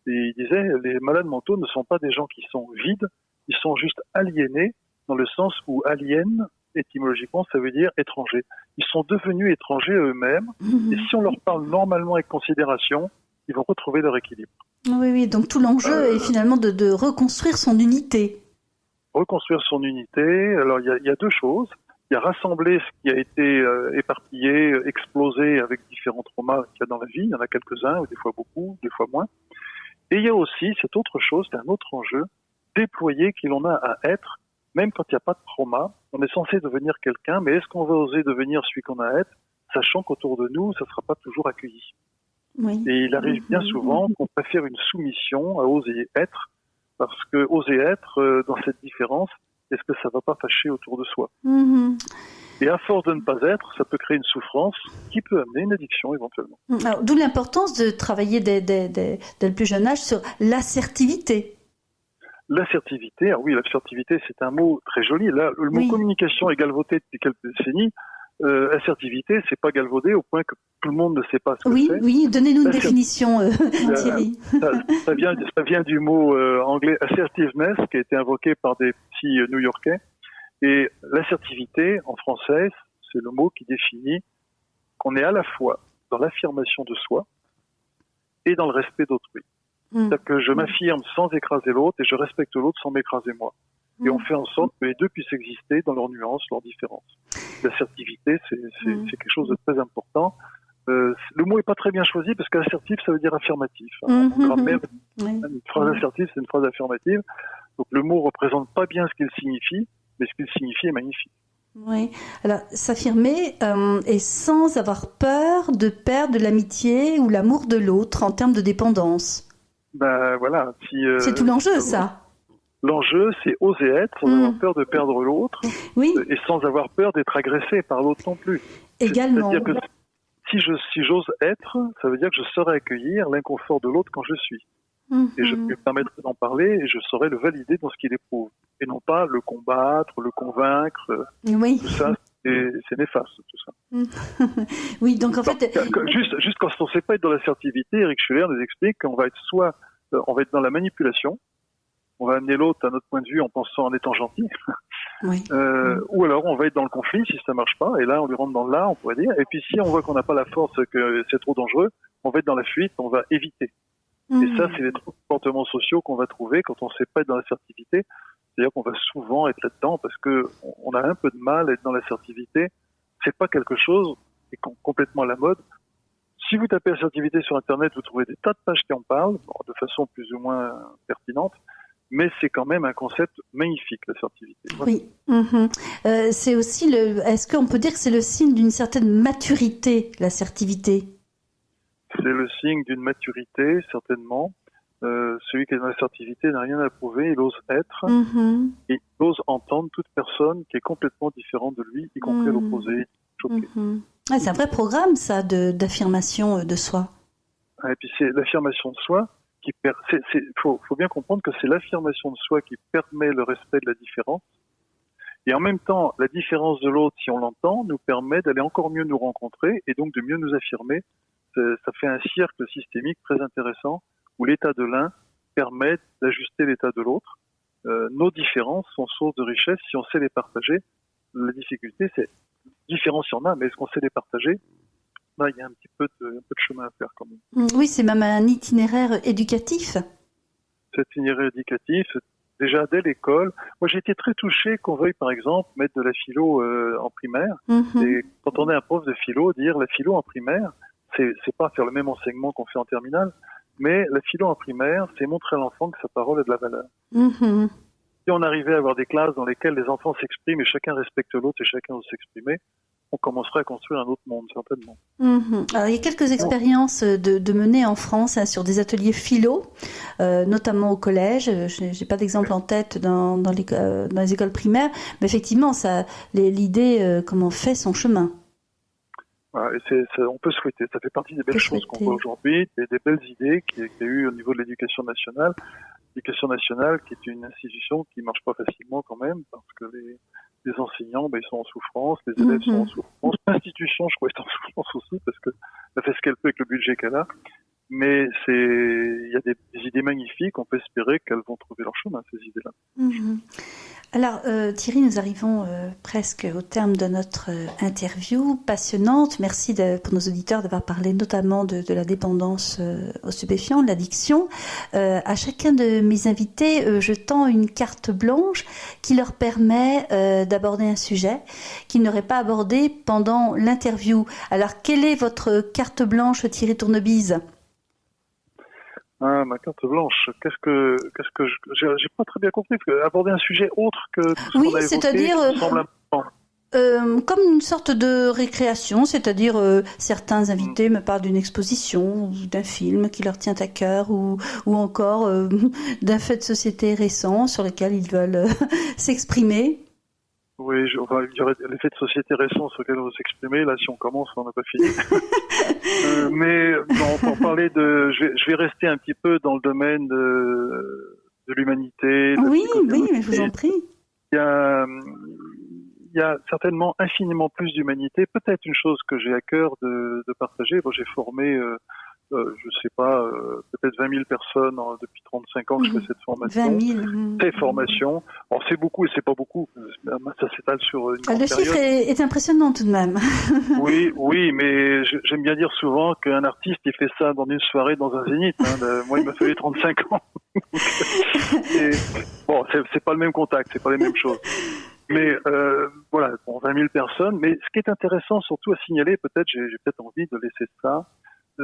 C: et il disait les malades mentaux ne sont pas des gens qui sont vides, ils sont juste aliénés, dans le sens où alien, étymologiquement, ça veut dire étranger. Ils sont devenus étrangers à eux-mêmes, et si on leur parle normalement avec considération, ils vont retrouver leur équilibre.
B: Oui, donc tout l'enjeu est finalement de reconstruire son unité.
C: Reconstruire son unité, alors il y a deux choses. Il qui a rassemblé ce qui a été éparpillé, explosé avec différents traumas qu'il y a dans la vie. Il y en a quelques-uns, ou des fois beaucoup, des fois moins. Et il y a aussi cette autre chose, c'est un autre enjeu, déployer qui l'on a à être, même quand il n'y a pas de trauma. On est censé devenir quelqu'un, mais est-ce qu'on va oser devenir celui qu'on a à être, sachant qu'autour de nous, ça ne sera pas toujours accueilli.
B: Oui.
C: Et il arrive bien souvent qu'on préfère une soumission à oser être, parce que oser être dans cette différence, est-ce que ça ne va pas fâcher autour de soi? Et à force de ne pas être, ça peut créer une souffrance qui peut amener une addiction éventuellement.
B: Alors, d'où l'importance de travailler dès le plus jeune âge sur l'assertivité.
C: L'assertivité, ah oui, l'assertivité, c'est un mot très joli. Là, le mot communication est galvaudé depuis quelques décennies. Assertivité, c'est pas galvaudé au point que tout le monde ne sait pas ce que c'est. Oui,
B: donnez-nous une définition, Thierry.
C: Ça vient du mot anglais assertiveness, qui a été invoqué par des petits New-Yorkais. Et l'assertivité, en français, c'est le mot qui définit qu'on est à la fois dans l'affirmation de soi et dans le respect d'autrui. C'est-à-dire que je m'affirme sans écraser l'autre et je respecte l'autre sans m'écraser moi. Et on fait en sorte que les deux puissent exister dans leurs nuances, leurs différences. L'assertivité, c'est quelque chose de très important. Le mot est pas très bien choisi parce qu'assertif, ça veut dire affirmatif. En grammaire, une phrase assertive, c'est une phrase affirmative. Donc le mot représente pas bien ce qu'il signifie, mais ce qu'il signifie est magnifique.
B: Oui. Alors, s'affirmer et sans avoir peur de perdre de l'amitié ou l'amour de l'autre en termes de dépendance.
C: Ben voilà.
B: C'est tout l'enjeu, ça.
C: L'enjeu, c'est oser être sans avoir peur de perdre l'autre et sans avoir peur d'être agressé par l'autre non plus.
B: Également.
C: C'est-à-dire que si j'ose être, ça veut dire que je saurai accueillir l'inconfort de l'autre quand je suis. Et je peux permettre d'en parler et je saurai le valider dans ce qu'il éprouve. Et non pas le combattre, le convaincre. Tout ça, c'est néfaste, tout ça.
B: Oui, donc en fait...
C: Juste quand on ne sait pas être dans l'assertivité, Eric Schuller nous explique qu'on va être on va être dans la manipulation, on va amener l'autre à notre point de vue en étant gentil. Ou alors on va être dans le conflit si ça marche pas, et là on lui rentre dans l'art, on pourrait dire. Et puis si on voit qu'on n'a pas la force, que c'est trop dangereux, on va être dans la fuite, on va éviter. Et ça, c'est les comportements sociaux qu'on va trouver quand on ne sait pas être dans l'assertivité. C'est-à-dire qu'on va souvent être là-dedans parce que on a un peu de mal à être dans l'assertivité. C'est pas quelque chose qui est complètement à la mode. Si vous tapez assertivité sur Internet, vous trouvez des tas de pages qui en parlent, de façon plus ou moins pertinente. Mais c'est quand même un concept magnifique, l'assertivité.
B: Oui. C'est aussi est-ce qu'on peut dire que c'est le signe d'une certaine maturité, l'assertivité?
C: C'est le signe d'une maturité, certainement. Celui qui est dans l'assertivité n'a rien à prouver, il ose être, et il ose entendre toute personne qui est complètement différente de lui, y compris l'opposé, choqué.
B: C'est un vrai programme, ça, d'affirmation de soi.
C: Et puis c'est l'affirmation de soi qui faut bien comprendre que c'est l'affirmation de soi qui permet le respect de la différence. Et en même temps, la différence de l'autre, si on l'entend, nous permet d'aller encore mieux nous rencontrer et donc de mieux nous affirmer. Ça fait un cercle systémique très intéressant où l'état de l'un permet d'ajuster l'état de l'autre. Nos différences sont source de richesse si on sait les partager. La difficulté, c'est différence il y en a, mais est-ce qu'on sait les partager? Là, il y a un peu de chemin à faire quand même.
B: Oui, c'est même un itinéraire éducatif.
C: Cet itinéraire éducatif, déjà dès l'école. Moi, j'ai été très touché qu'on veuille, par exemple, mettre de la philo en primaire. Et quand on est un prof de philo, dire la philo en primaire, c'est pas faire le même enseignement qu'on fait en terminale, mais la philo en primaire, c'est montrer à l'enfant que sa parole a de la valeur. Si on arrivait à avoir des classes dans lesquelles les enfants s'expriment et chacun respecte l'autre et chacun ose s'exprimer, on commencerait à construire un autre monde, certainement.
B: Alors, il y a quelques expériences de mener en France sur des ateliers philo, notamment au collège. J'ai pas d'exemple en tête dans les écoles primaires, mais effectivement, l'idée fait son chemin.
C: Voilà, et on peut souhaiter, ça fait partie des belles choses qu'on voit aujourd'hui, des belles idées qu'il y a eu au niveau de l'éducation nationale. L'éducation nationale qui est une institution qui marche pas facilement quand même, parce que les enseignants, ils sont en souffrance, les élèves sont en souffrance. L'institution, je crois, est en souffrance aussi, parce que elle fait ce qu'elle peut avec le budget qu'elle a. Mais il y a des idées magnifiques, on peut espérer qu'elles vont trouver leur chemin, ces idées-là.
B: Alors Thierry, nous arrivons presque au terme de notre interview passionnante. Merci pour nos auditeurs d'avoir parlé notamment de la dépendance aux stupéfiants, de l'addiction. À chacun de mes invités, je tends une carte blanche qui leur permet d'aborder un sujet qu'ils n'auraient pas abordé pendant l'interview. Alors, quelle est votre carte blanche, Thierry Tournebise ?
C: Ah, ma carte blanche. Qu'est-ce que j'ai pas très bien compris, parce que aborder un sujet autre que tout ce qu'on a évoqué,
B: c'est-à-dire
C: me semble important.
B: Comme une sorte de récréation, c'est-à-dire certains invités me parlent d'une exposition, ou d'un film qui leur tient à cœur, ou encore d'un fait de société récent sur lequel ils veulent s'exprimer.
C: Oui, il y aurait les faits de société récents sur lesquels on va s'exprimer. Là, si on commence, on n'a pas fini. Mais non, pour parler je vais rester un petit peu dans le domaine de l'humanité.
B: Oui, mais je vous en prie.
C: Il y a certainement infiniment plus d'humanité. Peut-être une chose que j'ai à cœur de partager. Bon, j'ai formé, je sais pas, peut-être 20 000 personnes depuis 35 ans que je fais cette formation.
B: 20 000.
C: Ces formations. Alors, c'est beaucoup et c'est pas beaucoup. Ça s'étale sur une grande
B: Le
C: période.
B: chiffre est impressionnant tout de même.
C: Oui, mais j'aime bien dire souvent qu'un artiste, il fait ça dans une soirée, dans un zénith. Moi, il m'a fallu 35 ans. Et, bon, c'est pas le même contact, c'est pas les mêmes choses. Mais voilà, 20 000 personnes. Mais ce qui est intéressant surtout à signaler, peut-être, j'ai peut-être envie de laisser ça.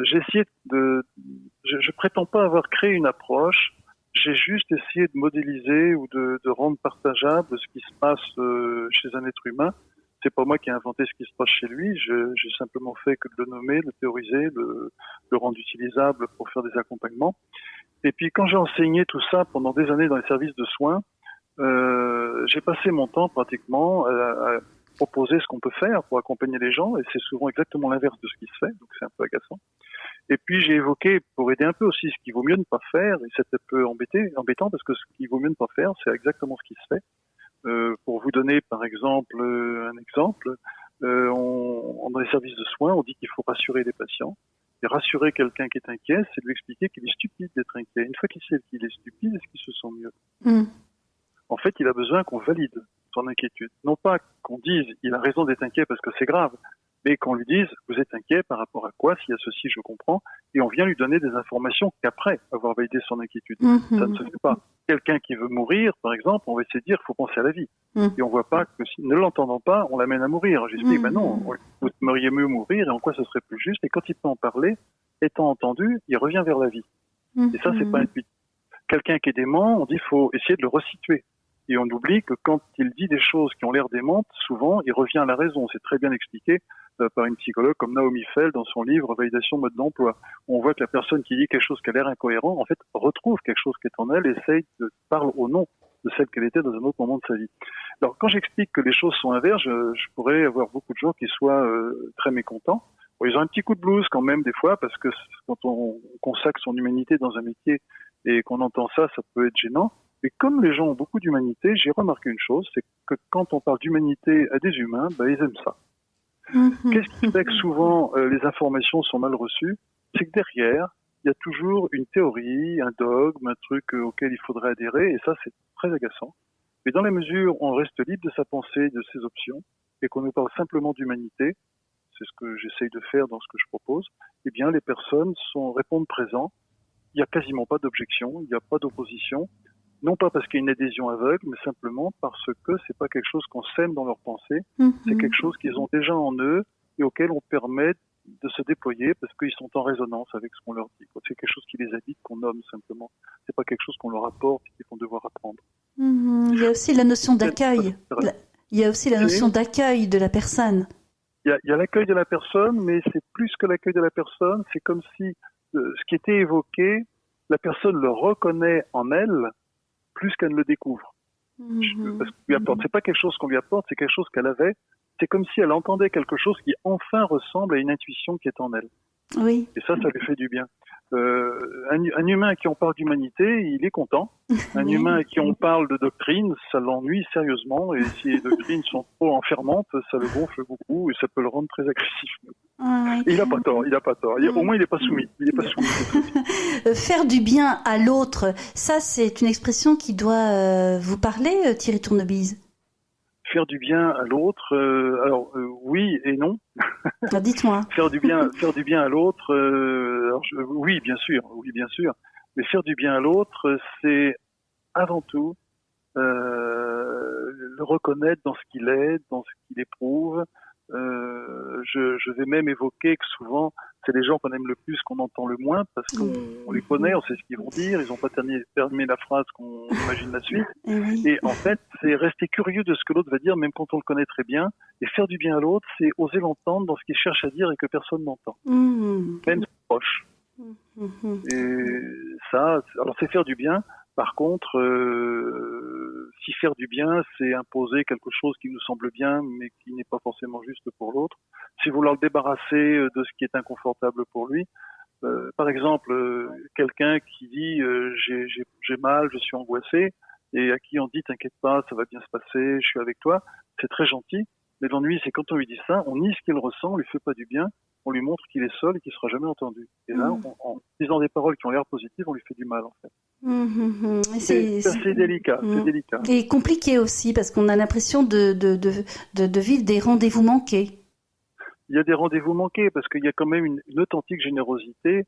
C: J'ai essayé je prétends pas avoir créé une approche. J'ai juste essayé de modéliser ou de rendre partageable ce qui se passe chez un être humain. C'est pas moi qui ai inventé ce qui se passe chez lui. J'ai simplement fait que de le nommer, le théoriser, le rendre utilisable pour faire des accompagnements. Et puis quand j'ai enseigné tout ça pendant des années dans les services de soins, j'ai passé mon temps pratiquement à proposer ce qu'on peut faire pour accompagner les gens, et c'est souvent exactement l'inverse de ce qui se fait, donc c'est un peu agaçant. Et puis j'ai évoqué, pour aider un peu aussi, ce qu'il vaut mieux ne pas faire, et c'est un peu embêtant parce que ce qu'il vaut mieux ne pas faire, c'est exactement ce qui se fait. Pour vous donner par exemple un exemple, dans les services de soins, on dit qu'il faut rassurer les patients. Et rassurer quelqu'un qui est inquiet, c'est de lui expliquer qu'il est stupide d'être inquiet. Une fois qu'il sait qu'il est stupide, est-ce qu'il se sent mieux ? En fait, il a besoin qu'on valide son inquiétude. Non pas qu'on dise il a raison d'être inquiet parce que c'est grave, mais qu'on lui dise vous êtes inquiet par rapport à quoi, s'il y a ceci, je comprends, et on vient lui donner des informations qu'après avoir validé son inquiétude. Ça ne se fait pas. Quelqu'un qui veut mourir, par exemple, on va essayer de dire il faut penser à la vie. Et on voit pas que ne l'entendant pas, on l'amène à mourir. J'explique, non, vous aimeriez mieux mourir et en quoi ce serait plus juste. Et quand il peut en parler, étant entendu, il revient vers la vie. Et ça, c'est pas intuitif. Quelqu'un qui est dément, on dit il faut essayer de le resituer. Et on oublie que quand il dit des choses qui ont l'air démentes, souvent, il revient à la raison. C'est très bien expliqué par une psychologue comme Naomi Feld dans son livre Validation mode d'emploi. On voit que la personne qui dit quelque chose qui a l'air incohérent, en fait, retrouve quelque chose qui est en elle et parle au nom de celle qu'elle était dans un autre moment de sa vie. Alors, quand j'explique que les choses sont inverses, je pourrais avoir beaucoup de gens qui soient très mécontents. Bon, ils ont un petit coup de blues quand même des fois, parce que quand on consacre son humanité dans un métier et qu'on entend ça, ça peut être gênant. Et comme les gens ont beaucoup d'humanité, j'ai remarqué une chose, c'est que quand on parle d'humanité à des humains, ils aiment ça. Qu'est-ce qui fait que souvent les informations sont mal reçues ? C'est que derrière, il y a toujours une théorie, un dogme, un truc auquel il faudrait adhérer, et ça c'est très agaçant. Mais dans la mesure où on reste libre de sa pensée, de ses options, et qu'on nous parle simplement d'humanité, c'est ce que j'essaye de faire dans ce que je propose, eh bien les personnes répondent présent, il n'y a quasiment pas d'objection, il n'y a pas d'opposition, non pas parce qu'il y a une adhésion aveugle, mais simplement parce que c'est pas quelque chose qu'on sème dans leur pensée, c'est quelque chose qu'ils ont déjà en eux et auquel on permet de se déployer parce qu'ils sont en résonance avec ce qu'on leur dit. C'est quelque chose qui les habite, qu'on nomme simplement. C'est pas quelque chose qu'on leur apporte et qu'ils vont devoir apprendre.
B: Il y a aussi la notion d'accueil. Il y a aussi la notion d'accueil de la personne.
C: Il y a l'accueil de la personne, mais c'est plus que l'accueil de la personne. C'est comme si ce qui était évoqué, la personne le reconnaît en elle, plus qu'elle ne le découvre. Parce qu'on lui apporte. C'est pas quelque chose qu'on lui apporte, c'est quelque chose qu'elle avait. C'est comme si elle entendait quelque chose qui enfin ressemble à une intuition qui est en elle.
B: Oui.
C: Et ça lui fait du bien. Un humain à qui on parle d'humanité, il est content. Un humain à qui on parle de doctrine, ça l'ennuie sérieusement. Et si les doctrines sont trop enfermantes, ça le gonfle beaucoup et ça peut le rendre très agressif. Et il a pas tort. Au moins, il n'est pas soumis.
B: Faire du bien à l'autre, ça, c'est une expression qui doit vous parler, Thierry Tournebise.
C: Faire du bien à l'autre, oui et non.
B: Alors, dites-moi.
C: Faire du bien à l'autre, oui bien sûr. Mais faire du bien à l'autre, c'est avant tout le reconnaître dans ce qu'il est, dans ce qu'il éprouve. Je vais même évoquer que souvent, c'est les gens qu'on aime le plus qu'on entend le moins parce qu'on les connaît, on sait ce qu'ils vont dire, ils n'ont pas terminé la phrase qu'on imagine la suite. Et en fait, c'est rester curieux de ce que l'autre va dire, même quand on le connaît très bien. Et faire du bien à l'autre, c'est oser l'entendre dans ce qu'il cherche à dire et que personne n'entend. Même proche. Et ça, alors c'est faire du bien. Par contre, si faire du bien, c'est imposer quelque chose qui nous semble bien, mais qui n'est pas forcément juste pour l'autre, si vouloir le débarrasser de ce qui est inconfortable pour lui, par exemple, quelqu'un qui dit j'ai mal, je suis angoissé, et à qui on dit t'inquiète pas, ça va bien se passer, je suis avec toi, c'est très gentil. Mais l'ennui, c'est quand on lui dit ça, on nie ce qu'il ressent, on lui fait pas du bien, on lui montre qu'il est seul et qu'il sera jamais entendu. Et là, en disant des paroles qui ont l'air positives, on lui fait du mal, en fait. C'est délicat, c'est délicat.
B: Et compliqué aussi, parce qu'on a l'impression de vivre des rendez-vous manqués.
C: Il y a des rendez-vous manqués, parce qu'il y a quand même une authentique générosité.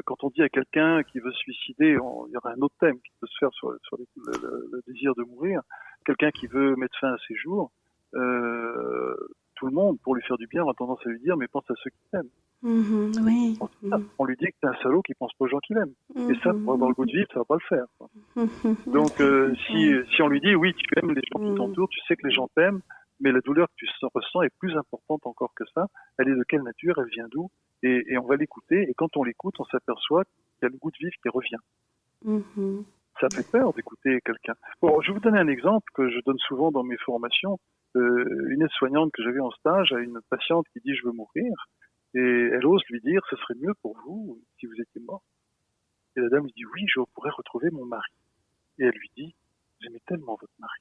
C: Quand on dit à quelqu'un qui veut se suicider, il y aura un autre thème qui peut se faire sur le désir de mourir. Quelqu'un qui veut mettre fin à ses jours, tout le monde, pour lui faire du bien, a tendance à lui dire mais pense à ceux qui t'aiment.
B: Oui.
C: On lui dit que t'es un salaud qui pense pas aux gens qu'il aime. Et ça, pour avoir le goût de vivre, ça va pas le faire. Donc, si on lui dit oui, tu aimes les gens qui t'entourent, tu sais que les gens t'aiment, mais la douleur que tu ressens est plus importante encore que ça. Elle est de quelle nature, elle vient d'où, et on va l'écouter. Et quand on l'écoute, on s'aperçoit qu'il y a le goût de vivre qui revient. Ça fait peur d'écouter quelqu'un. Bon, je vais vous donner un exemple que je donne souvent dans mes formations. Une aide-soignante que j'avais en stage a une patiente qui dit je veux mourir, et elle ose lui dire ce serait mieux pour vous si vous étiez mort. Et la dame lui dit oui, je pourrais retrouver mon mari. Et elle lui dit j'aimais tellement votre mari.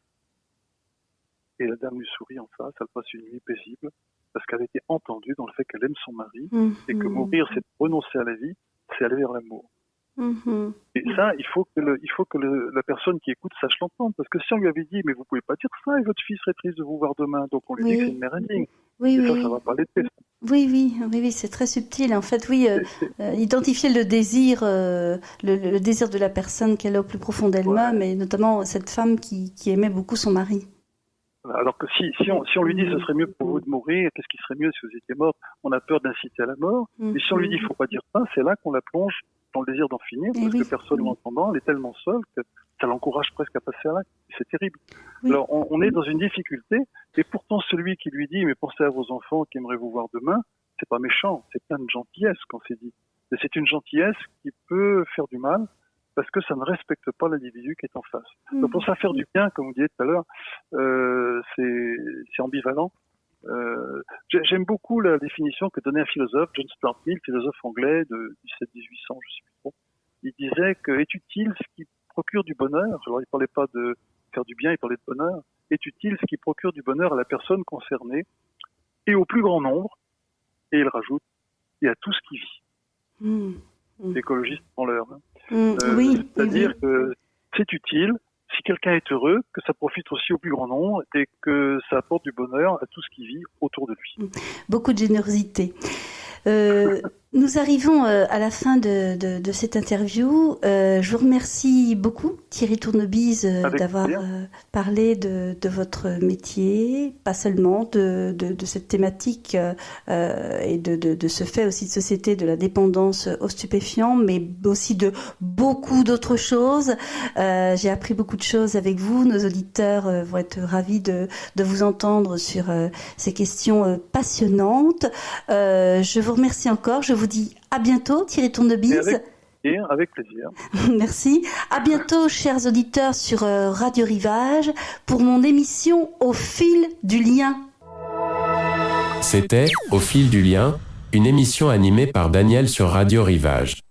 C: Et la dame lui sourit en face, elle passe une nuit paisible parce qu'elle a été entendue dans le fait qu'elle aime son mari et que mourir c'est renoncer à la vie, c'est aller vers l'amour. Et ça, il faut que la personne qui écoute sache l'entendre, parce que si on lui avait dit mais vous pouvez pas dire ça et votre fille serait triste de vous voir demain, donc on lui dit que c'est une mère indigne. Ça va pas l'aider.
B: Oui, c'est très subtil. En fait, identifier le désir de la personne qu'elle a au plus profond d'elle-même, et notamment cette femme qui aimait beaucoup son mari.
C: Alors que si on lui dit ce serait mieux pour vous de mourir, qu'est-ce qui serait mieux si vous étiez mort, on a peur d'inciter à la mort. Et si on lui dit il faut pas dire ça, c'est là qu'on la plonge dans le désir d'en finir, parce que personne l'entendant, elle est tellement seule que ça l'encourage presque à passer à l'acte. C'est terrible. Alors on est dans une difficulté, et pourtant celui qui lui dit mais pensez à vos enfants qui aimeraient vous voir demain, c'est pas méchant, c'est plein de gentillesse qu'on s'est dit. Et c'est une gentillesse qui peut faire du mal, parce que ça ne respecte pas l'individu qui est en face. Donc pour ça, faire du bien, comme vous disiez tout à l'heure, c'est ambivalent. J'aime beaucoup la définition que donnait un philosophe, John Stuart Mill, philosophe anglais de 1700-1800, je sais plus trop. Il disait que est utile ce qui procure du bonheur. Alors il parlait pas de faire du bien, il parlait de bonheur. Est utile ce qui procure du bonheur à la personne concernée et au plus grand nombre. Et il rajoute, et à tout ce qui vit. L'écologiste prend l'heure. C'est-à-dire que c'est utile, si quelqu'un est heureux, que ça profite aussi au plus grand nombre et que ça apporte du bonheur à tout ce qui vit autour de lui.
B: Beaucoup de générosité. Nous arrivons à la fin de cette interview. Je vous remercie beaucoup, Thierry Tournebise, d'avoir parlé de votre métier, pas seulement de cette thématique et de ce fait aussi de société de la dépendance aux stupéfiants, mais aussi de beaucoup d'autres choses. J'ai appris beaucoup de choses avec vous. Nos auditeurs vont être ravis de vous entendre sur ces questions passionnantes. Je vous remercie encore. Je vous dis à bientôt, Thierry Tournebise.
C: Avec plaisir.
B: Merci. À bientôt, chers auditeurs, sur Radio Rivage, pour mon émission Au fil du lien.
A: C'était Au fil du lien, une émission animée par Daniel sur Radio Rivage.